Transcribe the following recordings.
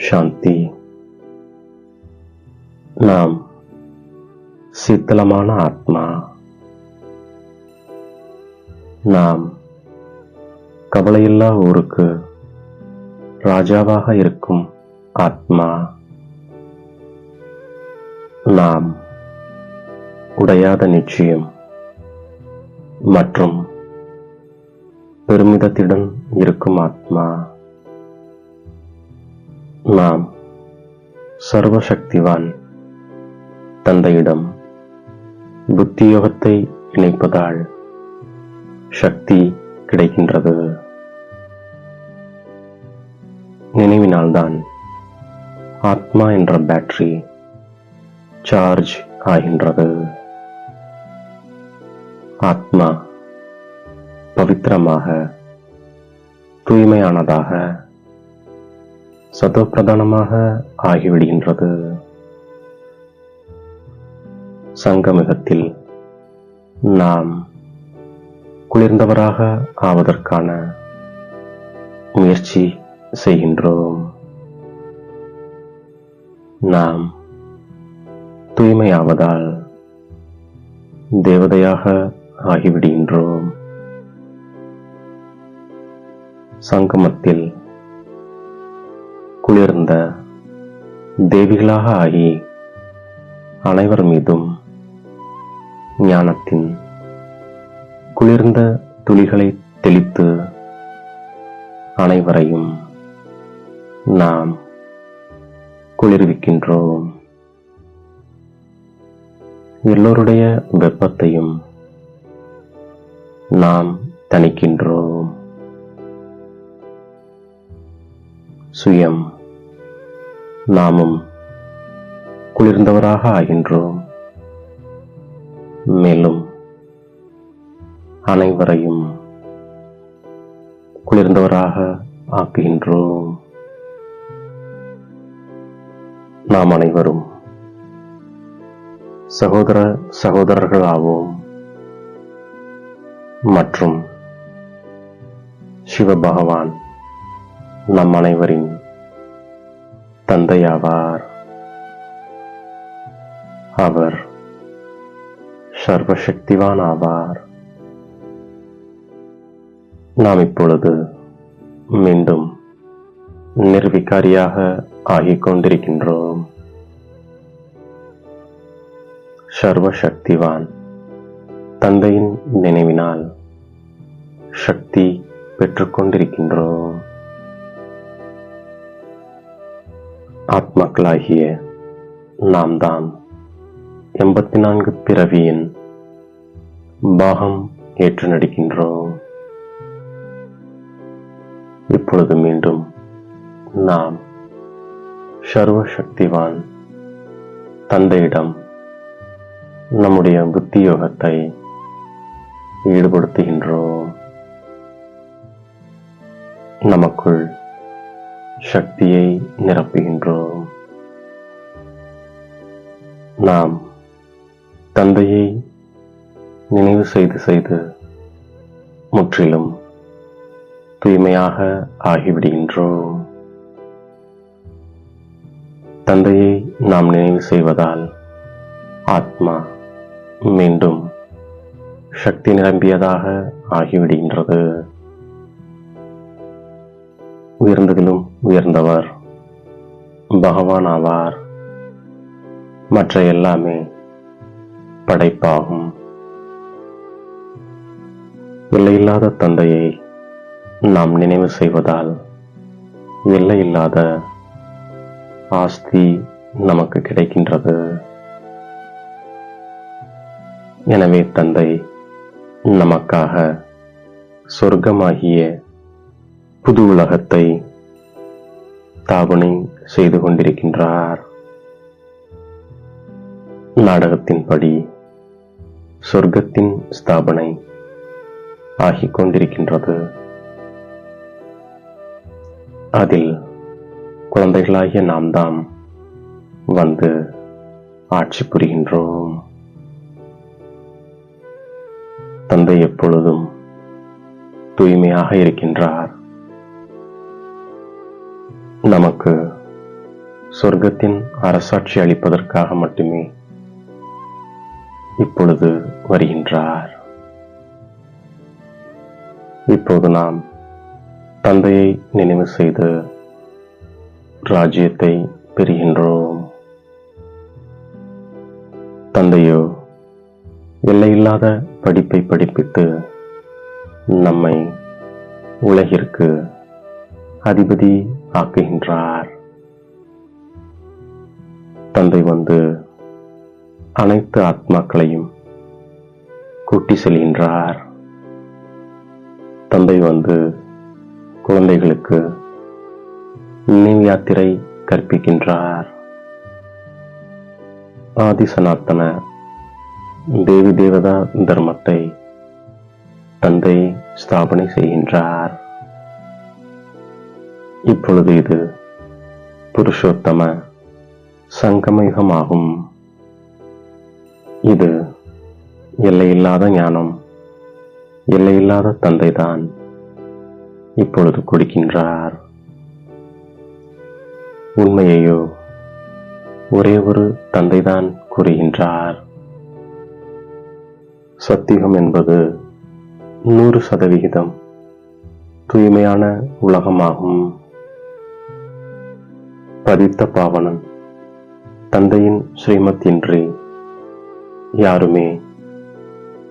சாந்தி. நாம் சீத்தளமான ஆத்மா. நாம் கவலையில்லா ஊருக்கு ராஜாவாக இருக்கும் ஆத்மா. நாம் உடையாத நிச்சயம் மற்றும் பெருமிதத்துடன் இருக்கும் ஆத்மா. நாம் சர்வசக்திவான் தந்தையிடம் புத்தியோகத்தை இணைப்பதால் சக்தி கிடைக்கின்றது. நினைவினால்தான் ஆத்மா என்ற பேட்டரி சார்ஜ் ஆகின்றது. ஆத்மா பவித்திரமாக, தூய்மையானதாக, சதோப்பிரதானமாக ஆகிவிடுகின்றது. சங்கமிகத்தில் நாம் குளிர்ந்தவராக ஆவதற்கான முயற்சி செய்கின்றோம். நாம் தூய்மையாவதால் தேவதையாக ஆகிவிடுகின்றோம். சங்கமத்தில் குளிர்ந்த தேவிகளாக ஆகி அனைவர் மீதும் ஞானத்தின் குளிர்ந்த துளிகளை தெளித்து அனைவரையும் நாம் குளிர்விக்கின்றோம். எல்லோருடைய வெப்பத்தையும் நாம் தணிக்கின்றோம். சுயம் நாமும் குளிர்ந்தவராக ஆகின்றோம். மேலும் அனைவரையும் குளிர்ந்தவராக ஆக்குகின்றோம். நாம் அனைவரும் சகோதர சகோதரர்கள் ஆவோம் மற்றும் சிவபகவான் நம் அனைவரின் தந்தையாவார். அவர் சர்வசக்திவான் ஆவார். நாம் இப்பொழுது மீண்டும் நிர்விகாரியாக ஆகிக் கொண்டிருக்கின்றோம். சர்வசக்திவான் தந்தையின் நினைவினால் சக்தி பெற்றுக்கொண்டிருக்கின்றோம். ஆத்மாக்களாகிய நாம் தான் 84 பிறவியின் பாகம் ஏற்று நடிக்கின்றோம். இப்பொழுது மீண்டும் நாம் சர்வசக்திவான் தந்தையிடம் நம்முடைய புத்தியோகத்தை ஈடுபடுத்துகின்றோம். நமக்குள் சக்தியை நிரப்புகின்றோம். நாம் தந்தையை நினைவு செய்து முற்றிலும் தூய்மையாக ஆகிவிடுகின்றோம். தந்தையை நாம் நினைவு செய்வதால் ஆத்மா மீண்டும் சக்தி நிரம்பியதாக ஆகிவிடுகின்றது. உயர்ந்ததிலும் உயர்ந்தவர் பகவான் ஆவார். மற்ற எல்லாமே படைப்பாகும். எல்லையில்லாத தந்தையை நாம் நினைவு செய்வதால் எல்லையில்லாத ஆஸ்தி நமக்கு கிடைக்கின்றது. எனவே தந்தை நமக்காக சொர்க்கமாகிய புது உலகத்தை ஸ்தாபனை செய்து கொண்டிருக்கின்றார். நாடகத்தின்படி சொர்க்கத்தின் ஸ்தாபனை ஆகிக் கொண்டிருக்கின்றது. அதில் குழந்தைகளாகிய நாம் தாம் வந்து ஆட்சி புரிகின்றோம். தந்தை எப்பொழுதும் தூய்மையாக இருக்கின்றார். நமக்கு சொர்க்கத்தின் அரசாட்சி அளிப்பதற்காக மட்டுமே இப்பொழுது வருகின்றார். இப்போது நாம் தந்தையை நினைவு செய்து ராஜ்யத்தை பெறுகின்றோம். தந்தையோ எல்லையில்லாத படிப்பை படிப்பித்து நம்மை உலகிற்கு அதிபதி ஆக்குகின்றார். தந்தை வந்து அனைத்து ஆத்மாக்களையும் கூட்டி செல்கின்றார். தந்தை வந்து குழந்தைகளுக்கு நினைவு யாத்திரை கற்பிக்கின்றார். ஆதி சனாத்தன தேவி தேவதா தர்மத்தை தந்தை ஸ்தாபனை செய்கின்றார். இப்பொழுது இது புருஷோத்தம சங்கமயுகமாகும். இது எல்லையில்லாத ஞானம், எல்லையில்லாத தந்தைதான் இப்பொழுது கொடுக்கின்றார். உண்மையையோ ஒரே ஒரு தந்தைதான் கூறுகின்றார். சத்தியுகம் என்பது 100% தூய்மையான உலகமாகும். பதித்த பாவனன் தந்தையின் ஸ்ரீமத் இன்றி யாருமே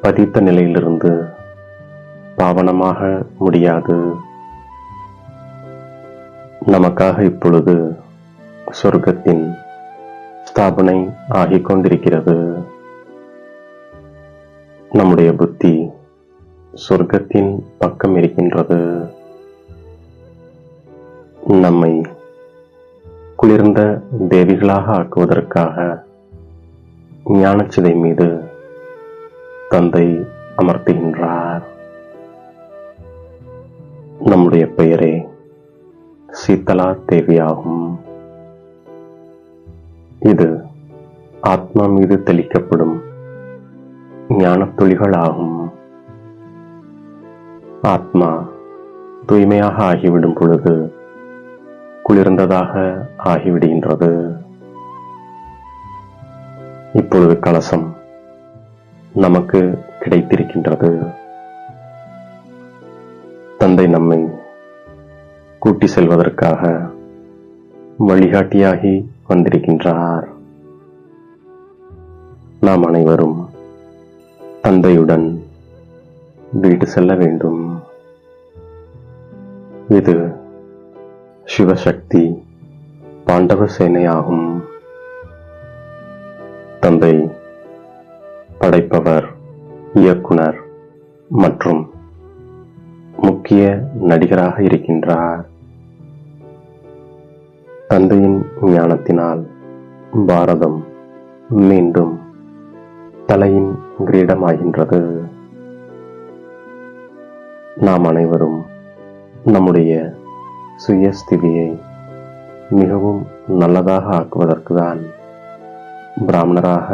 பதித்த நிலையிலிருந்து பாவனமாக முடியாது. நமக்காக இப்பொழுது சொர்க்கத்தின் ஸ்தாபனை ஆகிக் கொண்டிருக்கிறது. நம்முடைய புத்தி சொர்க்கத்தின் பக்கம் இருக்கின்றது. நம்மை குளிர்ந்த தேவிகளாக ஆக்குவதற்காக ஞானச்சிதை மீது தந்தை அமர்த்துகின்றார். நம்முடைய பெயரே சீதலா தேவியாகும். இது ஆத்மா மீது தெளிக்கப்படும் ஞானத் துளிகளாகும். ஆத்மா தூய்மையாக ஆகிவிடும் பொழுது குளிர்ந்ததாக ஆகிவிடுகின்றது. இப்பொழுது கலசம் நமக்கு கிடைத்திருக்கின்றது. தந்தை நம்மை கூட்டி செல்வதற்காக வழிகாட்டியாகி வந்திருக்கின்றார். நாம் அனைவரும் தந்தையுடன் வீடு செல்ல வேண்டும். இது சிவசக்தி பாண்டவ சேனையாகும். தந்தை படைப்பவர், இயக்குனர் மற்றும் முக்கிய நடிகராக இருக்கின்றார். தந்தையின் ஞானத்தினால் பாரதம் மீண்டும் தலையின் கிரீடமாகின்றது. நாம் அனைவரும் நம்முடைய சுயஸ்திதியை மிகவும் நல்லதாக ஆக்குவதற்குதான் பிராமணராக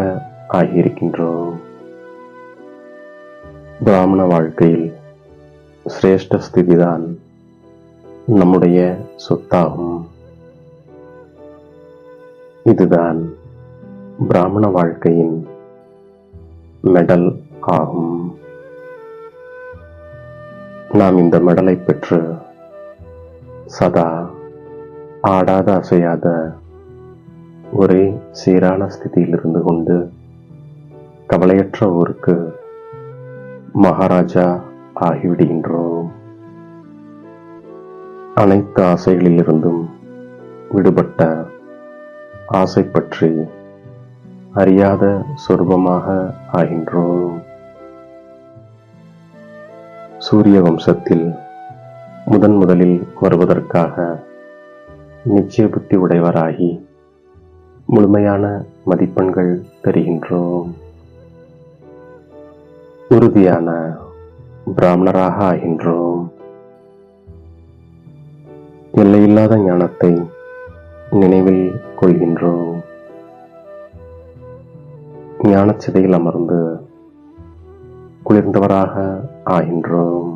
ஆகியிருக்கின்றோம். பிராமண வாழ்க்கையில் சிரேஷ்ட ஸ்திதிதான் நம்முடைய சொத்தாகும். இதுதான் பிராமண வாழ்க்கையின் மெடல் ஆகும். நாம் இந்த மெடலை பெற்று சதா ஆடாத அசையாத ஒரே சீரான ஸ்திதியில் இருந்து கொண்டு கவலையற்ற ஊருக்கு மகாராஜா ஆகிவிடுகின்றோம். அனைத்து ஆசைகளிலிருந்தும் விடுபட்ட ஆசை பற்றி அறியாத சொரூபமாக ஆகின்றோம். சூரிய வம்சத்தில் முதலில் வருவதற்காக நிச்சய புத்தி உடையவராகி முழுமையான மதிப்பெண்கள் பெறுகின்றோம். உறுதியான பிராமணராக ஆகின்றோம். எல்லையில்லாத ஞானத்தை நினைவில் கொள்கின்றோம். ஞானச்சிதையில் அமர்ந்து குளிர்ந்தவராக ஆகின்றோம்.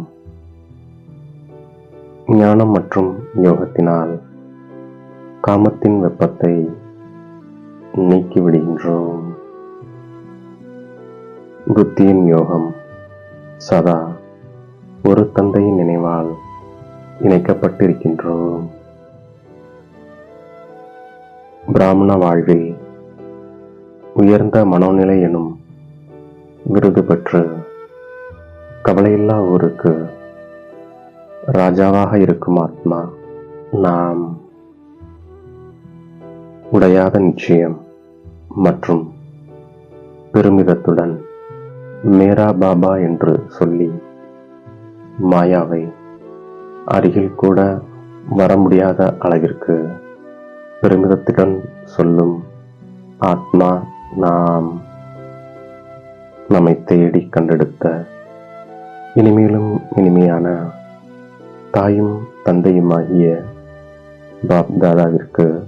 ஞானம் மற்றும் யோகத்தினால் காமத்தின் வெப்பத்தை நீக்கிவிடுகின்றோம். புத்தியின் யோகம் சதா ஒரு தந்தையின் நினைவால் இணைக்கப்பட்டிருக்கின்றோம். பிராமண வாழ்வில் உயர்ந்த மனோநிலை எனும் விருது பெற்று கவலையில்லா ஊருக்கு ராஜாவாக இருக்கும் ஆத்மா நாம். உடையாத நிச்சயம் மற்றும் பெருமிதத்துடன் மேரா பாபா என்று சொல்லி மாயாவை அருகில் கூட வர முடியாத அளவிற்கு பெருமிதத்துடன் சொல்லும் ஆத்மா நாம். நம்மை தேடி கண்டெடுத்த இனிமேலும் இனிமையான தாயும் தந்தையுமாகிய பாப் தாதாவிற்கு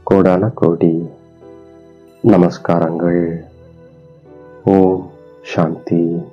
கோடான கோடி நமஸ்காரங்கள். ஓம் சாந்தி.